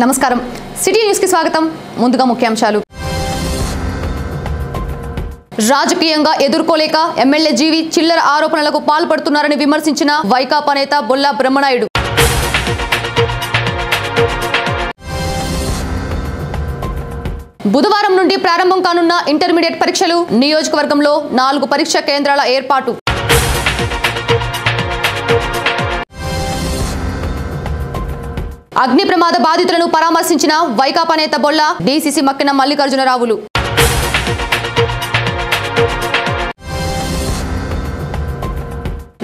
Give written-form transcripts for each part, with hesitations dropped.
నమస్కారం city news కి స్వాగతం ముందుగా ముఖ్యాంశాలు రాజకీయంగా ఎదుర్కోలేక ఎమ్మెల్యే జీవి చిల్లర ఆరోపణలకు పాల్పడుతున్నారని విమర్శించిన వైకాపా నేత బొల్లా బ్రహ్మనాయుడు బుధవారం నుండి ప్రారంభం కానున్న ఇంటర్మీడియట్ పరీక్షలు నియోజకవర్గంలో 4 పరీక్షా కేంద్రాల ఏర్పాటు అగ్ని ప్రమాద బాధితులను పరామర్శించిన వైకాపా నేత బొల్లా డీసీసీ మక్కిన మల్లికార్జునరావులు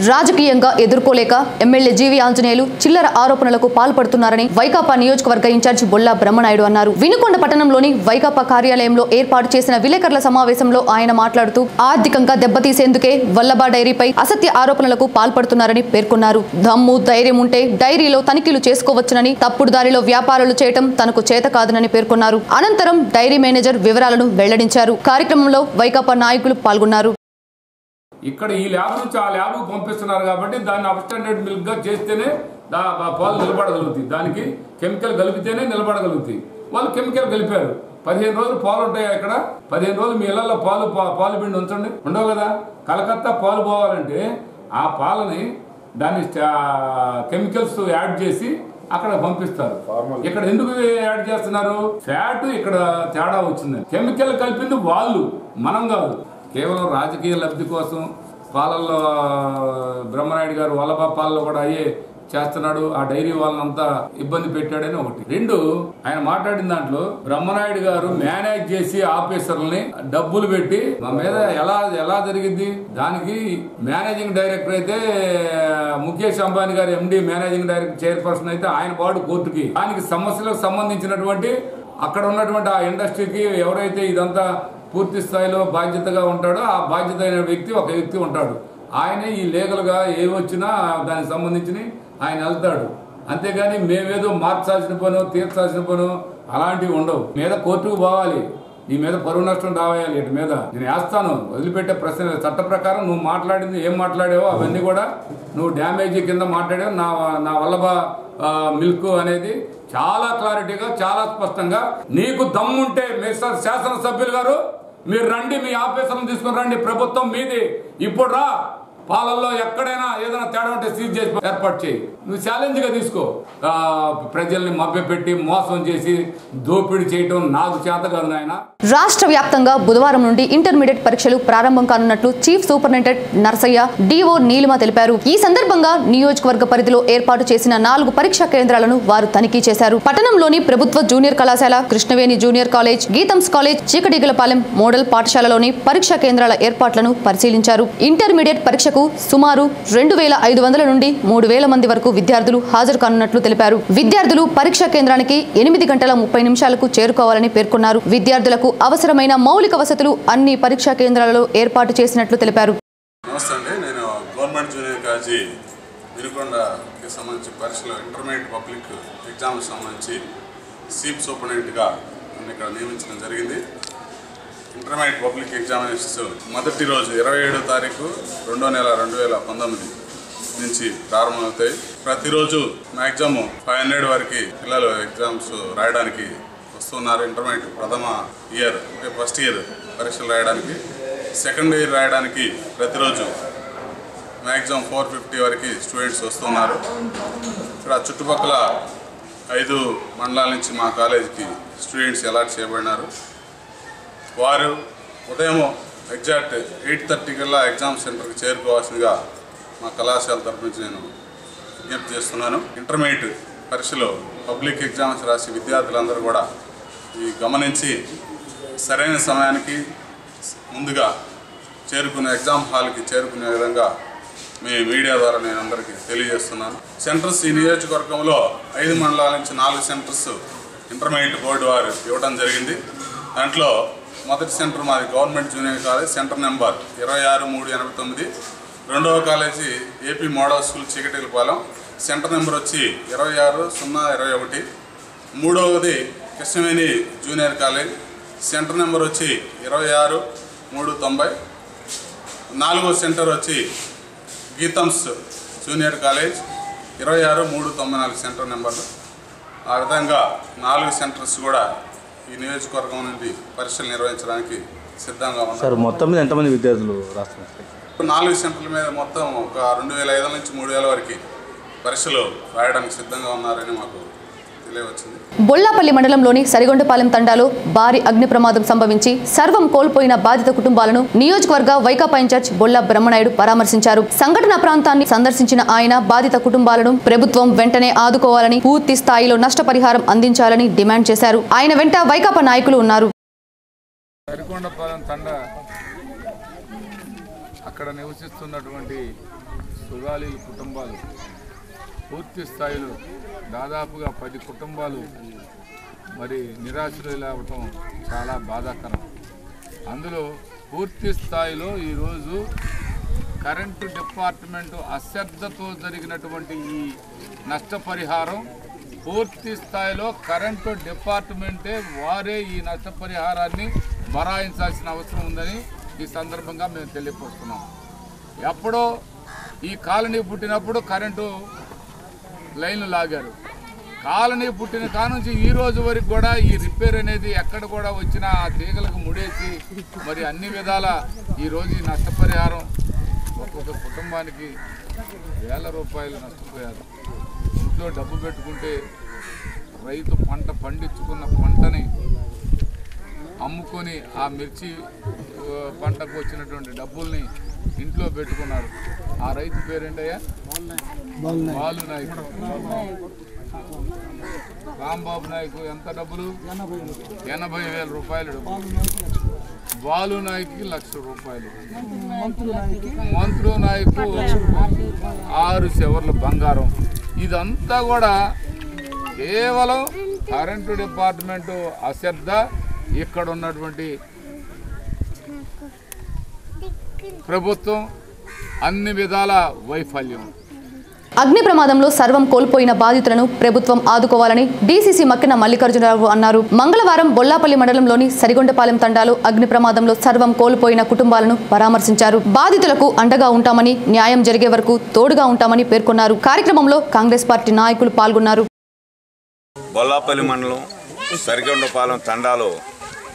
రాజకీయంగా ఎదుర్కోలేక ఎమ్మెల్యే జీవి ఆంజనేయులు చిల్లర ఆరోపణలకు పాల్పడుతున్నారని వైకాపా నియోజకవర్గ ఇన్ఛార్జి బొల్లా బ్రహ్మనాయుడు అన్నారు. వినుకొండ పట్టణంలోని వైకాపా కార్యాలయంలో ఏర్పాటు చేసిన విలేకరుల సమావేశంలో ఆయన మాట్లాడుతూ ఆర్థికంగా దెబ్బతీసేందుకే వల్లభా డైరీపై అసత్య ఆరోపణలకు పాల్పడుతున్నారని పేర్కొన్నారు. దమ్ము ధైర్యం ఉంటే డైరీలో తనిఖీలు చేసుకోవచ్చునని, తప్పుడు దారిలో వ్యాపారాలు చేయటం తనకు చేత కాదునని పేర్కొన్నారు. అనంతరం డైరీ మేనేజర్ వివరాలను వెల్లడించారు. కార్యక్రమంలో వైకాపా నాయకులు పాల్గొన్నారు. ఇక్కడ ఈ ల్యాబ్ నుంచి ఆ ల్యాబ్కు పంపిస్తున్నారు కాబట్టి దాన్ని అబ్స్టాండర్డ్ మిల్క్గా చేస్తేనే పాలు నిలబడగలుగుతాయి. దానికి కెమికల్ కలిపితేనే నిలబడగలుగుతాయి. వాళ్ళు కెమికల్ కలిపారు. 15 రోజులు పాలు ఉంటాయి. ఇక్కడ 15 రోజులు మీ ఇళ్లలో పాలు పిండి ఉంచండి, ఉండవు కదా. కలకత్తా పాలు పోవాలంటే ఆ పాలని దాన్ని కెమికల్స్ యాడ్ చేసి అక్కడ పంపిస్తారు. ఇక్కడ ఎందుకు యాడ్ చేస్తున్నారు? ఫ్యాట్ ఇక్కడ తేడా వచ్చింది. కెమికల్ కలిపింది వాళ్ళు, మనం కాదు. కేవలం రాజకీయ లబ్ధి కోసం పాలల్లో బ్రహ్మనాయుడు గారు వల్లభా పాలలో కూడా అయ్యే చేస్తున్నాడు, ఆ డైరీ వాళ్ళనంతా ఇబ్బంది పెట్టాడని ఒకటి. 2, ఆయన మాట్లాడిన దాంట్లో బ్రహ్మనాయుడు గారు మేనేజ్ చేసి ఆఫీసర్లని డబ్బులు పెట్టి మా మీద ఎలా జరిగింది, దానికి మేనేజింగ్ డైరెక్టర్ అయితే ముఖేష్ అంబానీ గారు ఎండి మేనేజింగ్ డైరెక్టర్ చైర్పర్సన్ అయితే ఆయన పాడు కోర్టుకి, దానికి సమస్యలకు సంబంధించినటువంటి అక్కడ ఉన్నటువంటి ఆ ఇండస్ట్రీకి ఎవరైతే ఇదంతా పూర్తి స్థాయిలో బాధ్యతగా ఉంటాడో ఆ బాధ్యత అయిన ఒక వ్యక్తి ఉంటాడు. ఆయనే ఈ లీగల్గా ఏమొచ్చినా దానికి సంబంధించి ఆయన వెళ్తాడు. అంతేగాని మేమేదో మార్చాల్సిన పను తీర్చాల్సిన పను అలాంటివి ఉండవు. మీద కోర్టుకు పోవాలి, నీ మీద పరువు నష్టం రావేయాలి. ఇటు మీద నేను వేస్తాను, వదిలిపెట్టే ప్రశ్న. చట్ట ప్రకారం నువ్వు మాట్లాడింది ఏం మాట్లాడావో అవన్నీ కూడా నువ్వు డ్యామేజీ కింద మాట్లాడావు. నా వల్లభా మిల్క్ అనేది చాలా క్లారిటీగా చాలా స్పష్టంగా, నీకు దమ్ముంటే మిస్టర్ శాసనసభ్యులు గారు మీరు రండి, మీ ఆఫీసర్లను తీసుకుని రండి, ప్రభుత్వం మీది. ఇప్పుడు రా, పాలల్లో ఎక్కడైనా ఏదైనా తేడా ఉంటే సీజ్ చేసి ఏర్పాటు చేయి. నువ్వు ఛాలెంజ్ గా తీసుకో. ప్రజల్ని మభ్యపెట్టి మోసం చేసి దోపిడీ చేయటం నాకు చేత కాదు నాయన. రాష్ట్ర వ్యాప్తంగా బుధవారం నుండి ఇంటర్మీడియట్ పరీక్షలు ప్రారంభం కానున్నట్లు chief superintendent Narsaiah DO Neelima తెలిపారు. ఈ సందర్భంగా నియోజకవర్గ పరిధిలో ఏర్పాటు చేసిన 4 పరీక్షా కేంద్రాలను వారు తనిఖీ చేశారు. పట్టణంలోని ప్రభుత్వ జూనియర్ కళాశాల, Krishnaveni junior college, Gitams college, Cheekatigalapalem model పాఠశాలలోని పరీక్షా కేంద్రాల ఏర్పాట్లను పరిశీలించారు. ఇంటర్మీడియట్ పరీక్షకు సుమారు 2500 నుండి 3000 మంది వరకు విద్యార్థులు హాజరు కానున్నట్లు తెలిపారు. విద్యార్థులు పరీక్షా కేంద్రానికి 8:30 చేరుకోవాలని పేర్కొన్నారు. విద్యార్థులకు అవసరమైన మౌలిక వసతులు అన్ని పరీక్షా కేంద్రాలలో ఏర్పాటు చేసినట్లు తెలిపారు. నమస్తే అండి, నేను గవర్నమెంట్ జూనియర్ కాలేజీ వినుకొండకి సంబంధించి పరీక్షలు ఇంటర్మీడియట్ పబ్లిక్ ఎగ్జామ్కి సంబంధించి చీఫ్ సూపరింటెండెంట్గా ఇక్కడ నియమించడం జరిగింది. ఇంటర్మీడియట్ పబ్లిక్ ఎగ్జామినేషన్స్ మొదటి రోజు 27వ తారీఖు 2వ నెల 2019 నుంచి ప్రారంభమవుతాయి. ప్రతిరోజు మ్యాక్సిమం 500 వరకు పిల్లలు ఎగ్జామ్స్ రాయడానికి వస్తున్నారు. ఇంటర్మీడియట్ ప్రథమ ఇయర్ అంటే ఫస్ట్ ఇయర్ పరీక్షలు రాయడానికి, సెకండ్ ఇయర్ రాయడానికి ప్రతిరోజు మ్యాక్సిమం 450 వరకు స్టూడెంట్స్ వస్తున్నారు. ఇక్కడ చుట్టుపక్కల 5 మండలాల నుంచి మా కాలేజీకి స్టూడెంట్స్ అలాట్ చేయబడినారు. వారు ఉదయం ఎగ్జాక్ట్ 8:30 కల్లా ఎగ్జామ్ సెంటర్కి చేరుకోవాల్సిందిగా మా కళాశాల తరఫు నుంచి నేను విజ్ఞప్తి చేస్తున్నాను. ఇంటర్మీడియట్ పరీక్షలో పబ్లిక్ ఎగ్జామ్స్ రాసి విద్యార్థులందరూ కూడా ఈ గమనించి సరైన సమయానికి ముందుగా చేరుకునే ఎగ్జామ్ హాల్కి చేరుకునే విధంగా మీ మీడియా ద్వారా నేను అందరికీ తెలియజేస్తున్నాను. సెంటర్స్ ఈ నియోజకవర్గంలో 5 మండలాల నుంచి 4 సెంటర్స్ ఇంటర్మీడియట్ బోర్డు వారు ఇవ్వడం జరిగింది. దాంట్లో మొదటి సెంటర్ మాది government junior college, center number 26389. రెండవ కాలేజీ AP model school Cheekatigalapalem, center number వచ్చి 26021. మూడవది Krishnaveni junior college, center number వచ్చి 26390. నాలుగో సెంటర్ వచ్చి గీతంస్ జూనియర్ కాలేజ్ 26394 సెంటర్ నెంబర్లు. ఆ విధంగా 4 సెంటర్స్ కూడా ఈ నియోజకవర్గం నుండి పరీక్షలు నిర్వహించడానికి సిద్ధంగా ఉన్నారు. సార్ మొత్తం మీద ఎంతమంది విద్యార్థులు రాస్తున్నారు? 4 సెంటర్ల మీద మొత్తం ఒక 2500 నుంచి 3000 వరకు పరీక్షలు రాయడానికి సిద్ధంగా ఉన్నారని మాకు తెలియవచ్చింది. బొల్లాపల్లి మండలంలోని సరిగొండపాలెం తండాలో భారీ అగ్ని ప్రమాదం సంభవించి సర్వం కోల్పోయిన బాధిత కుటుంబాలను నియోజకవర్గ వైకాపా ఇన్ఛార్జ్ బొల్లా బ్రహ్మనాయుడు పరామర్శించారు. సంఘటన ప్రాంతాన్ని సందర్శించిన ఆయన బాధిత కుటుంబాలను ప్రభుత్వం వెంటనే ఆదుకోవాలని, పూర్తి స్థాయిలో నష్టపరిహారం అందించాలని డిమాండ్ చేశారు. ఆయన వెంట వైకాపా నాయకులు ఉన్నారు. సరిగొండపాలెం తండా అక్కడ నివసిస్తున్నటువంటి సుగాలీల కుటుంబాలు పూర్తి స్థాయిలో దాదాపుగా 10 కుటుంబాలు మరి నిరాశ్రయులవటం చాలా బాధాకరం. అందులో పూర్తి స్థాయిలో ఈరోజు కరెంటు డిపార్ట్మెంటు అశ్రద్ధతో జరిగినటువంటి ఈ నష్టపరిహారం పూర్తి స్థాయిలో కరెంటు డిపార్ట్మెంటే వారే ఈ నష్టపరిహారాన్ని భరాయించాల్సిన అవసరం ఉందని ఈ సందర్భంగా మేము తెలియపరుస్తున్నాం. ఎప్పుడో ఈ కాలనీ పుట్టినప్పుడు కరెంటు లైన్లు లాగారు. కాలనీ పుట్టిన కానుంచి ఈ రోజు వరకు కూడా ఈ రిపేర్ అనేది ఎక్కడ కూడా వచ్చినా ఆ తీగలకు ముడేసి మరి అన్ని విధాల ఈరోజు ఈ నష్టపరిహారం ఒక్కొక్క కుటుంబానికి వేల రూపాయలు నష్టపోయారు. ఇంట్లో డబ్బు పెట్టుకుంటే రైతు పంట పండించుకున్న పంటని అమ్ముకొని ఆ మిర్చి పంటకు వచ్చినటువంటి డబ్బుల్ని ఇంట్లో పెట్టుకున్నారు. ఆ రైతు పేరేంటయ్యా? బాలు నాయకు. రాంబాబు నాయకు ఎంత డబ్బులు? 80,000 రూపాయలు డబ్బులు. బాలు నాయకుకి 1,00,000 రూపాయలు. మంత్రు నాయకు 6 చెవర్ల బంగారం. ఇదంతా కూడా కేవలం కరెంటు డిపార్ట్మెంటు అశ్రద్ధ, ఇక్కడ ఉన్నటువంటి ప్రభుత్వం అన్ని విధాల వైఫల్యం. అగ్ని ప్రమాదంలో సర్వం కోల్పోయిన బాధితులను ప్రభుత్వం ఆదుకోవాలని డీసీసీ మక్కిన మల్లికార్జునరావు అన్నారు. మంగళవారం బొల్లాపల్లి మండలంలోని సరిగొండపాలెం తండాలో అగ్ని ప్రమాదంలో సర్వం కోల్పోయిన కుటుంబాలను పరామర్శించారు. బాధితులకు అండగా ఉంటామని, న్యాయం జరిగే వరకు తోడుగా ఉంటామని పేర్కొన్నారు. కార్యక్రమంలో కాంగ్రెస్ పార్టీ నాయకులు పాల్గొన్నారు. బొల్లాపల్లి మండలం సరిగొండపాలెం తండాలో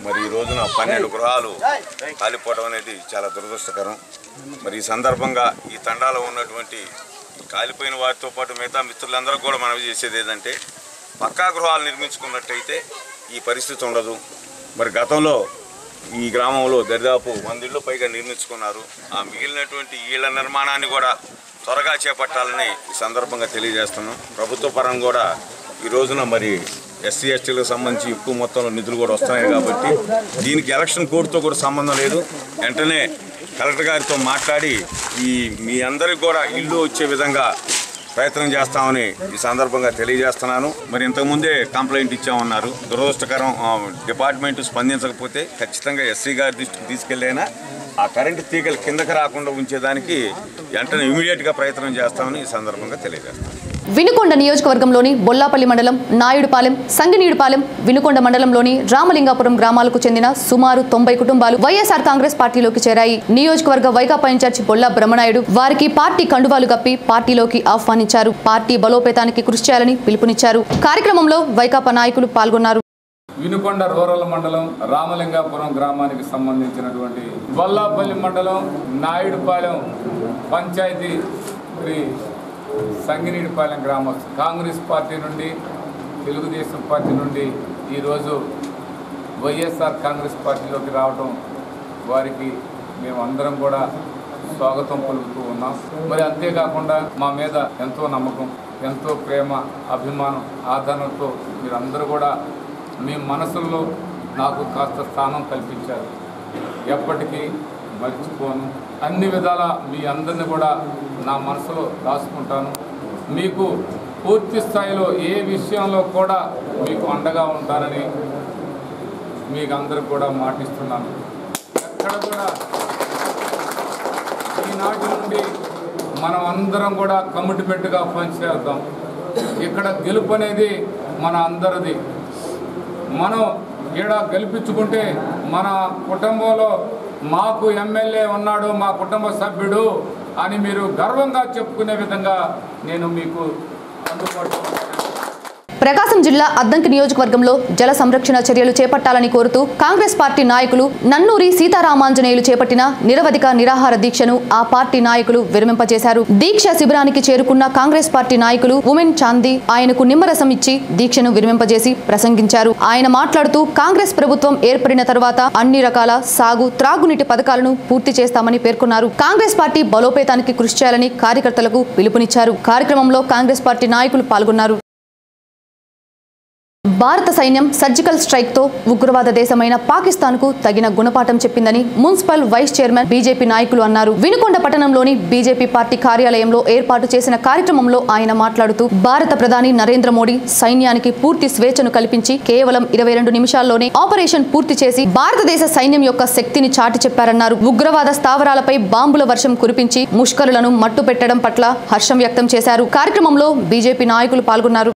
మరి ఈ రోజున 12 గృహాలు కాలిపోవడం అనేది చాలా దురదృష్టకరం. మరి ఈ సందర్భంగా ఈ తండాలో ఉన్నటువంటి కాలిపోయిన వారితో పాటు మిగతా మిత్రులందరూ కూడా మనవి చేసేది ఏంటంటే, పక్కా గృహాలు నిర్మించుకున్నట్టయితే ఈ పరిస్థితి ఉండదు. మరి గతంలో ఈ గ్రామంలో దరిదాపు 100 ఇళ్ళు పైగా నిర్మించుకున్నారు. ఆ మిగిలినటువంటి ఇళ్ల నిర్మాణాన్ని కూడా త్వరగా చేపట్టాలని ఈ సందర్భంగా తెలియజేస్తున్నాం. ప్రభుత్వ పరంగా కూడా ఈ రోజున మరి ఎస్సీ ఎస్టీలకు సంబంధించి ఎక్కువ మొత్తంలో నిధులు కూడా వస్తున్నాయి కాబట్టి దీనికి ఎలక్షన్ కోడ్తో కూడా సంబంధం లేదు. వెంటనే కలెక్టర్ గారితో మాట్లాడి మీ అందరికి కూడా ఇల్లు వచ్చే విధంగా ప్రయత్నం చేస్తామని ఈ సందర్భంగా తెలియజేస్తున్నాను. మరి ఇంతకుముందే కంప్లైంట్ ఇచ్చామన్నారు. దురదృష్టకరం, డిపార్ట్మెంట్ స్పందించకపోతే ఖచ్చితంగా ఎస్సీ గారి దృష్టికి తీసుకెళ్ళైనా ఆ కరెంటు తీగలు కిందకి రాకుండా ఉంచేదానికి వెంటనే ఇమీడియట్గా ప్రయత్నం చేస్తామని ఈ సందర్భంగా తెలియజేస్తాను. వినుకొండ నియోజకవర్గంలోని బొల్లాపల్లి మండలం, నాయుడుపాలెం, సంగినీడుపాలెం, వినుకొండ మండలంలోని రామలింగాపురం గ్రామాలకు చెందిన సుమారు 90 కుటుంబాలు వైఎస్ఆర్ కాంగ్రెస్ పార్టీలోకి చేరాయి. నియోజకవర్గ వైకాపా ఇన్ఛార్జ్ బొల్లా బ్రహ్మనాయుడు వారికి పార్టీ కండువాలు కప్పి పార్టీలోకి ఆహ్వానించారు. పార్టీ బలోపేతానికి కృషి చేయాలని పిలుపునిచ్చారు. కార్యక్రమంలో వైకాపా నాయకులు పాల్గొన్నారు. వినుకొండ రూరల్ మండలం రామలింగాపురం గ్రామానికి సంబంధించినటువంటి బొల్లాపల్లి మండలం నాయుడుపాలెం పంచాయతీ శ్రీ సంగినీడిపాలెం గ్రామస్తు కాంగ్రెస్ పార్టీ నుండి, తెలుగుదేశం పార్టీ నుండి ఈరోజు వైఎస్ఆర్ కాంగ్రెస్ పార్టీలోకి రావడం వారికి మేమందరం కూడా స్వాగతం పలుకుతూ ఉన్నాం. మరి అంతేకాకుండా మా మీద ఎంతో నమ్మకం, ఎంతో ప్రేమ, అభిమానం, ఆదరణతో మీరందరూ కూడా మీ మనసుల్లో నాకు కాస్త స్థానం కల్పించారు. ఎప్పటికీ మర్చిపోను. అన్ని విధాల మీ అందరిని కూడా నా మనసులో దాచుకుంటాను. మీకు పూర్తి స్థాయిలో ఏ విషయంలో కూడా మీకు అండగా ఉంటానని మీకు అందరికి కూడా మాటిస్తున్నాను. ఎక్కడ కూడా ఈనాటి నుండి మనం అందరం కూడా కమిట్మెంట్గా పనిచేద్దాం. ఇక్కడ గెలుపు అనేది మన అందరిది. మనం ఈడ గెలిపించుకుంటే మన కుటుంబంలో మాకు ఎమ్మెల్యే ఉన్నాడు, మా కుటుంబ సభ్యుడు అని మీరు గర్వంగా చెప్పుకునే విధంగా నేను మీకు అందుబాటులో ఉంటాను. ప్రకాశం జిల్లా అద్దంకి నియోజకవర్గంలో జల సంరక్షణ చర్యలు చేపట్టాలని కోరుతూ కాంగ్రెస్ పార్టీ నాయకులు నన్నూరి సీతారామాంజనేయులు చేపట్టిన నిరవధిక నిరాహార దీక్షను ఆ పార్టీ నాయకులు విరమింపజేశారు. దీక్ష శిబిరానికి చేరుకున్న కాంగ్రెస్ పార్టీ నాయకులు ఉమెన్ చాందీ ఆయనకు నిమ్మరసం ఇచ్చి దీక్షను విరమింపజేసి ప్రసంగించారు. ఆయన మాట్లాడుతూ కాంగ్రెస్ ప్రభుత్వం ఏర్పడిన తర్వాత అన్ని రకాల సాగు, త్రాగునీటి పథకాలను పూర్తి చేస్తామని పేర్కొన్నారు. కాంగ్రెస్ పార్టీ బలోపేతానికి కృషి చేయాలని కార్యకర్తలకు పిలుపునిచ్చారు. కార్యక్రమంలో కాంగ్రెస్ పార్టీ నాయకులు పాల్గొన్నారు. భారత సైన్యం సర్జికల్ స్ట్రైక్ తో ఉగ్రవాద దేశమైన పాకిస్తాన్ కు తగిన గుణపాఠం చెప్పిందని మున్సిపల్ వైస్ చైర్మన్ బీజేపీ నాయకులు అన్నారు. వినుకొండ పట్టణంలోని బీజేపీ పార్టీ కార్యాలయంలో ఏర్పాటు చేసిన కార్యక్రమంలో ఆయన మాట్లాడుతూ భారత ప్రధాని నరేంద్ర మోడీ సైన్యానికి పూర్తి స్వేచ్ఛను కల్పించి కేవలం 22 నిమిషాల్లోనే ఆపరేషన్ పూర్తి చేసి భారతదేశ సైన్యం యొక్క శక్తిని చాటి చెప్పారన్నారు. ఉగ్రవాద స్థావరాలపై బాంబుల వర్షం కురిపించి ముష్కరులను మట్టు పెట్టడం పట్ల హర్షం వ్యక్తం చేశారు. కార్యక్రమంలో బీజేపీ నాయకులు పాల్గొన్నారు.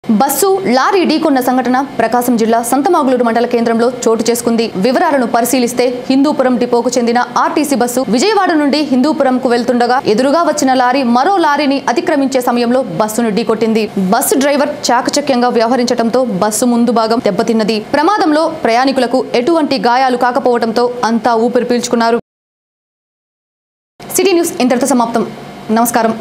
బస్సు లారీ ఢీకొన్న సంఘటన ప్రకాశం జిల్లా సంతమాగులూరు మండల కేంద్రంలో చోటు చేసుకుంది. వివరాలను పరిశీలిస్తే హిందూపురం డిపోకు చెందిన ఆర్టీసీ బస్సు విజయవాడ నుండి హిందూపురంకు వెళ్తుండగా ఎదురుగా వచ్చిన లారీ మరో లారీని అతిక్రమించే సమయంలో బస్సును ఢీకొట్టింది. బస్సు డ్రైవర్ చాకచక్యంగా వ్యవహరించడంతో బస్సు ముందు భాగం దెబ్బతిన్నది. ప్రమాదంలో ప్రయాణికులకు ఎటువంటి గాయాలు కాకపోవడంతో అంతా ఊపిరి పీల్చుకున్నారు. సిటీ న్యూస్ ఇంతటితో సమాప్తం. నమస్కారం.